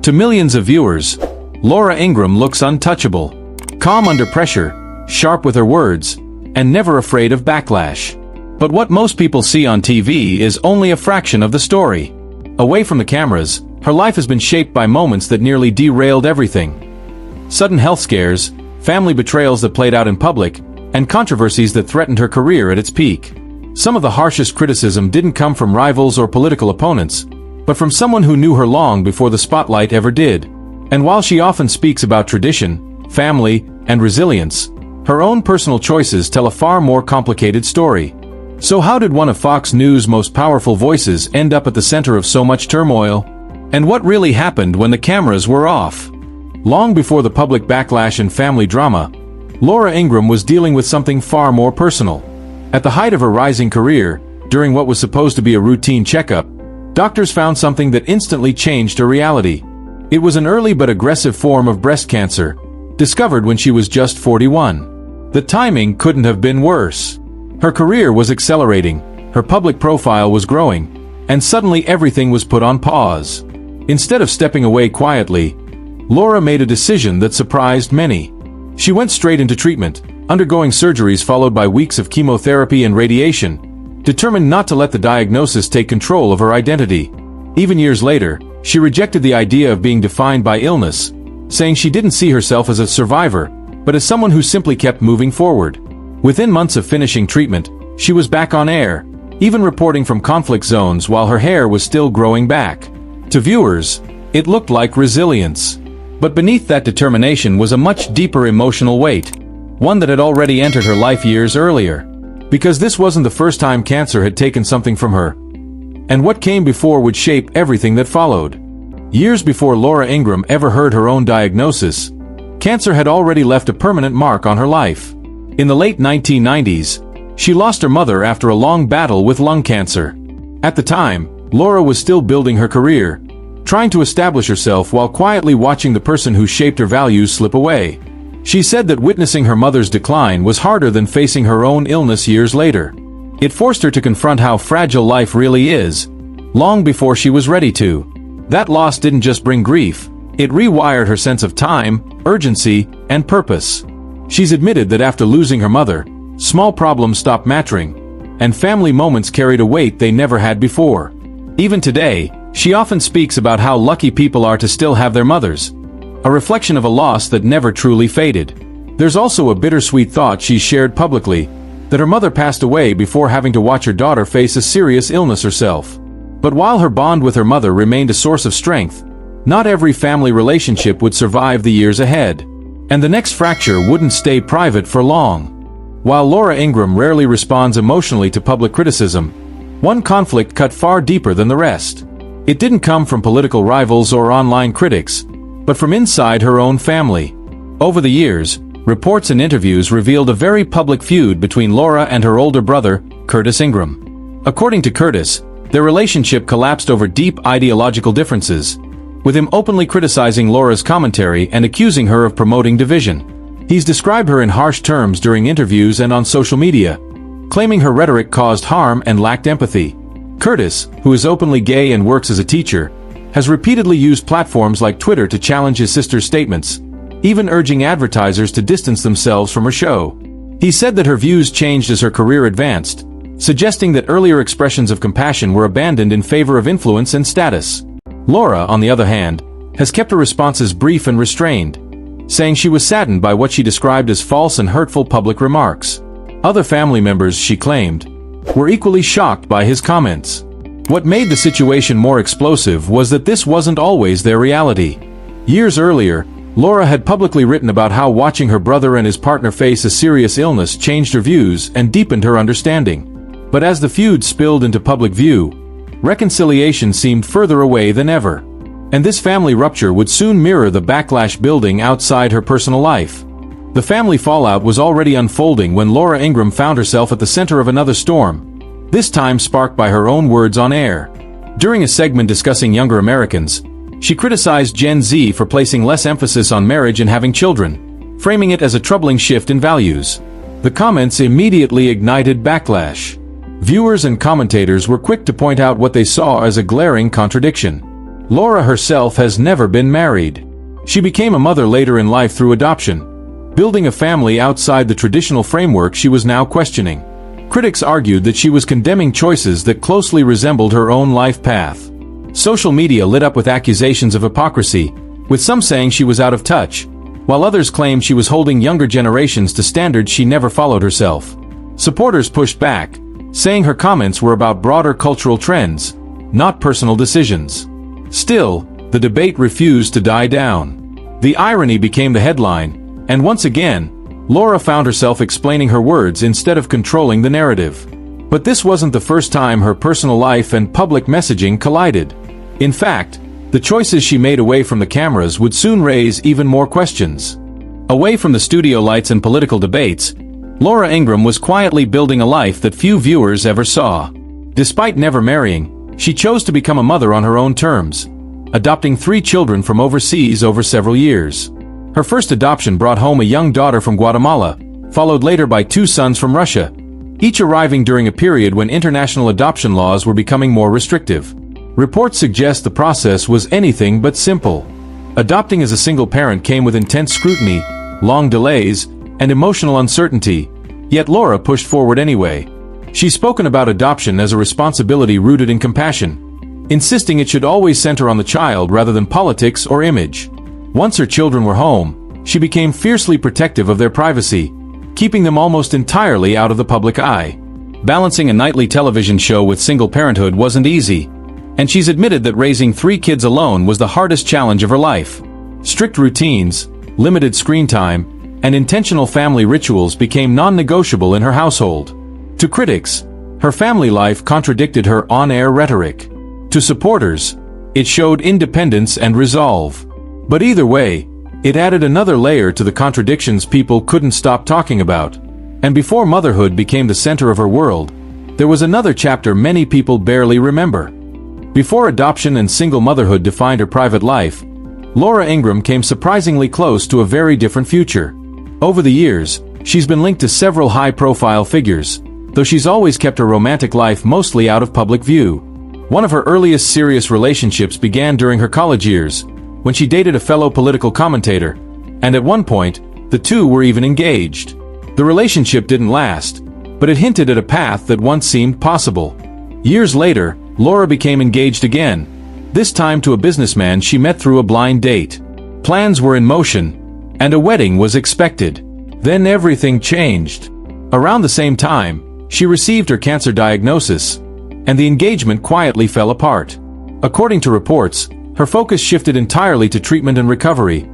To millions of viewers, Laura Ingraham looks untouchable, calm under pressure, sharp with her words, and never afraid of backlash. But what most people see on TV is only a fraction of the story. Away from the cameras, her life has been shaped by moments that nearly derailed everything. Sudden health scares, family betrayals that played out in public, and controversies that threatened her career at its peak. Some of the harshest criticism didn't come from rivals or political opponents, but from someone who knew her long before the spotlight ever did. And while she often speaks about tradition, family, and resilience, her own personal choices tell a far more complicated story. So how did one of Fox News' most powerful voices end up at the center of so much turmoil? And what really happened when the cameras were off? Long before the public backlash and family drama, Laura Ingraham was dealing with something far more personal. At the height of her rising career, during what was supposed to be a routine checkup, doctors found something that instantly changed her reality. It was an early but aggressive form of breast cancer, discovered when she was just 41. The timing couldn't have been worse. Her career was accelerating, her public profile was growing, and suddenly everything was put on pause. Instead of stepping away quietly, Laura made a decision that surprised many. She went straight into treatment, undergoing surgeries followed by weeks of chemotherapy and radiation, determined not to let the diagnosis take control of her identity. Even years later, she rejected the idea of being defined by illness, saying she didn't see herself as a survivor, but as someone who simply kept moving forward. Within months of finishing treatment, she was back on air, even reporting from conflict zones while her hair was still growing back. To viewers, it looked like resilience. But beneath that determination was a much deeper emotional weight, one that had already entered her life years earlier. Because this wasn't the first time cancer had taken something from her, and what came before would shape everything that followed. Years before Laura Ingraham ever heard her own diagnosis, cancer had already left a permanent mark on her life. In the late 1990s, she lost her mother after a long battle with lung cancer. At the time, Laura was still building her career, trying to establish herself while quietly watching the person who shaped her values slip away. She said that witnessing her mother's decline was harder than facing her own illness years later. It forced her to confront how fragile life really is, long before she was ready to. That loss didn't just bring grief, it rewired her sense of time, urgency, and purpose. She's admitted that after losing her mother, small problems stopped mattering, and family moments carried a weight they never had before. Even today, she often speaks about how lucky people are to still have their mothers, a reflection of a loss that never truly faded. There's also a bittersweet thought she's shared publicly, that her mother passed away before having to watch her daughter face a serious illness herself. But while her bond with her mother remained a source of strength, not every family relationship would survive the years ahead. And the next fracture wouldn't stay private for long. While Laura Ingraham rarely responds emotionally to public criticism, one conflict cut far deeper than the rest. It didn't come from political rivals or online critics, but from inside her own family. Over the years, reports and interviews revealed a very public feud between Laura and her older brother, Curtis Ingraham. According to Curtis, their relationship collapsed over deep ideological differences, with him openly criticizing Laura's commentary and accusing her of promoting division. He's described her in harsh terms during interviews and on social media, claiming her rhetoric caused harm and lacked empathy. Curtis, who is openly gay and works as a teacher, has repeatedly used platforms like Twitter to challenge his sister's statements, even urging advertisers to distance themselves from her show. He said that her views changed as her career advanced, suggesting that earlier expressions of compassion were abandoned in favor of influence and status. Laura, on the other hand, has kept her responses brief and restrained, saying she was saddened by what she described as false and hurtful public remarks. Other family members, she claimed, were equally shocked by his comments. What made the situation more explosive was that this wasn't always their reality. Years earlier, Laura had publicly written about how watching her brother and his partner face a serious illness changed her views and deepened her understanding. But as the feud spilled into public view, reconciliation seemed further away than ever. And this family rupture would soon mirror the backlash building outside her personal life. The family fallout was already unfolding when Laura Ingraham found herself at the center of another storm, this time sparked by her own words on air. During a segment discussing younger Americans, she criticized Gen Z for placing less emphasis on marriage and having children, framing it as a troubling shift in values. The comments immediately ignited backlash. Viewers and commentators were quick to point out what they saw as a glaring contradiction. Laura herself has never been married. She became a mother later in life through adoption, building a family outside the traditional framework she was now questioning. Critics argued that she was condemning choices that closely resembled her own life path. Social media lit up with accusations of hypocrisy, with some saying she was out of touch, while others claimed she was holding younger generations to standards she never followed herself. Supporters pushed back, saying her comments were about broader cultural trends, not personal decisions. Still, the debate refused to die down. The irony became the headline, and once again, Laura found herself explaining her words instead of controlling the narrative. But this wasn't the first time her personal life and public messaging collided. In fact, the choices she made away from the cameras would soon raise even more questions. Away from the studio lights and political debates, Laura Ingraham was quietly building a life that few viewers ever saw. Despite never marrying, she chose to become a mother on her own terms, adopting 3 children from overseas over several years. Her first adoption brought home a young daughter from Guatemala, followed later by 2 sons from Russia, each arriving during a period when international adoption laws were becoming more restrictive. Reports suggest the process was anything but simple. Adopting as a single parent came with intense scrutiny, long delays, and emotional uncertainty, yet Laura pushed forward anyway. She's spoken about adoption as a responsibility rooted in compassion, insisting it should always center on the child rather than politics or image. Once her children were home, she became fiercely protective of their privacy, keeping them almost entirely out of the public eye. Balancing a nightly television show with single parenthood wasn't easy, and she's admitted that raising 3 kids alone was the hardest challenge of her life. Strict routines, limited screen time, and intentional family rituals became non-negotiable in her household. To critics, her family life contradicted her on-air rhetoric. To supporters, it showed independence and resolve. But either way, it added another layer to the contradictions people couldn't stop talking about. And before motherhood became the center of her world, there was another chapter many people barely remember. Before adoption and single motherhood defined her private life, Laura Ingraham came surprisingly close to a very different future. Over the years, she's been linked to several high-profile figures, though she's always kept her romantic life mostly out of public view. One of her earliest serious relationships began during her college years, when she dated a fellow political commentator, and at one point, the two were even engaged. The relationship didn't last, but it hinted at a path that once seemed possible. Years later, Laura became engaged again, this time to a businessman she met through a blind date. Plans were in motion, and a wedding was expected. Then everything changed. Around the same time, she received her cancer diagnosis, and the engagement quietly fell apart. According to reports, her focus shifted entirely to treatment and recovery,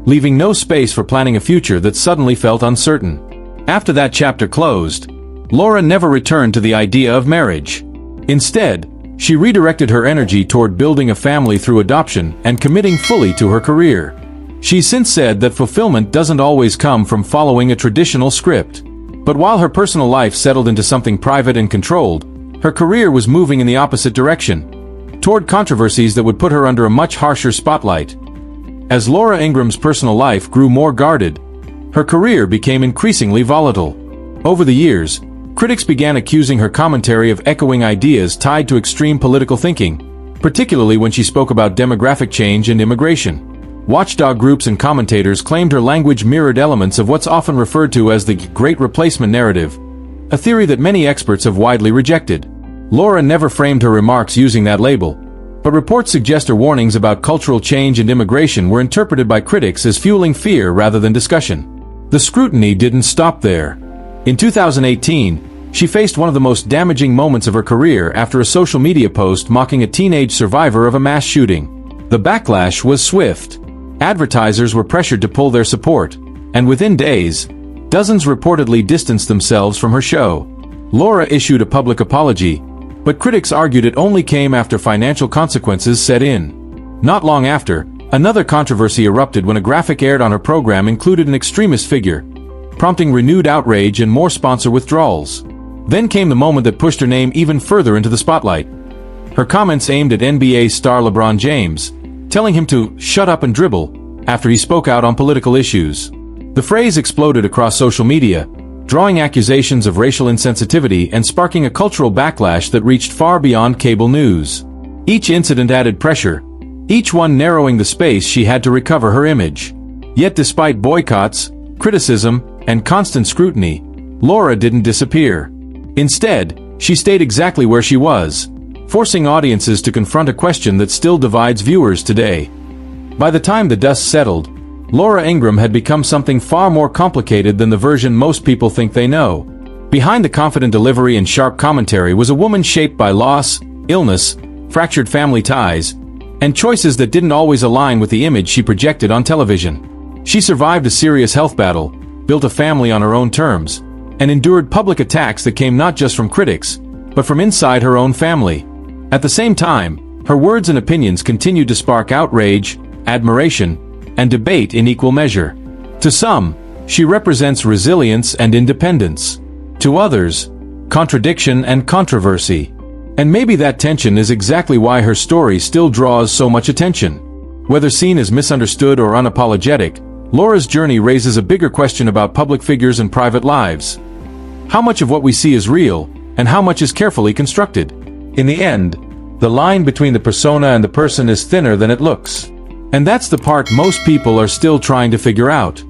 leaving no space for planning a future that suddenly felt uncertain. After that chapter closed, Laura never returned to the idea of marriage. Instead, she redirected her energy toward building a family through adoption and committing fully to her career. She's since said that fulfillment doesn't always come from following a traditional script. But while her personal life settled into something private and controlled, her career was moving in the opposite direction, toward controversies that would put her under a much harsher spotlight. As Laura Ingraham's personal life grew more guarded, her career became increasingly volatile. Over the years, critics began accusing her commentary of echoing ideas tied to extreme political thinking, particularly when she spoke about demographic change and immigration. Watchdog groups and commentators claimed her language mirrored elements of what's often referred to as the Great Replacement narrative, a theory that many experts have widely rejected. Laura never framed her remarks using that label, but reports suggest her warnings about cultural change and immigration were interpreted by critics as fueling fear rather than discussion. The scrutiny didn't stop there. In 2018, she faced one of the most damaging moments of her career after a social media post mocking a teenage survivor of a mass shooting. The backlash was swift. Advertisers were pressured to pull their support, and within days, dozens reportedly distanced themselves from her show. Laura issued a public apology, but critics argued it only came after financial consequences set in. Not long after, another controversy erupted when a graphic aired on her program included an extremist figure, prompting renewed outrage and more sponsor withdrawals. Then came the moment that pushed her name even further into the spotlight. Her comments aimed at NBA star LeBron James, telling him to shut up and dribble after he spoke out on political issues. The phrase exploded across social media, drawing accusations of racial insensitivity and sparking a cultural backlash that reached far beyond cable news. Each incident added pressure, each one narrowing the space she had to recover her image. Yet despite boycotts, criticism, and constant scrutiny, Laura didn't disappear. Instead, she stayed exactly where she was, forcing audiences to confront a question that still divides viewers today. By the time the dust settled, Laura Ingraham had become something far more complicated than the version most people think they know. Behind the confident delivery and sharp commentary was a woman shaped by loss, illness, fractured family ties, and choices that didn't always align with the image she projected on television. She survived a serious health battle, built a family on her own terms, and endured public attacks that came not just from critics, but from inside her own family. At the same time, her words and opinions continued to spark outrage, admiration, and debate in equal measure. To some, she represents resilience and independence. To others, contradiction and controversy. And maybe that tension is exactly why her story still draws so much attention. Whether seen as misunderstood or unapologetic, Laura's journey raises a bigger question about public figures and private lives. How much of what we see is real, and how much is carefully constructed? In the end, the line between the persona and the person is thinner than it looks. And that's the part most people are still trying to figure out.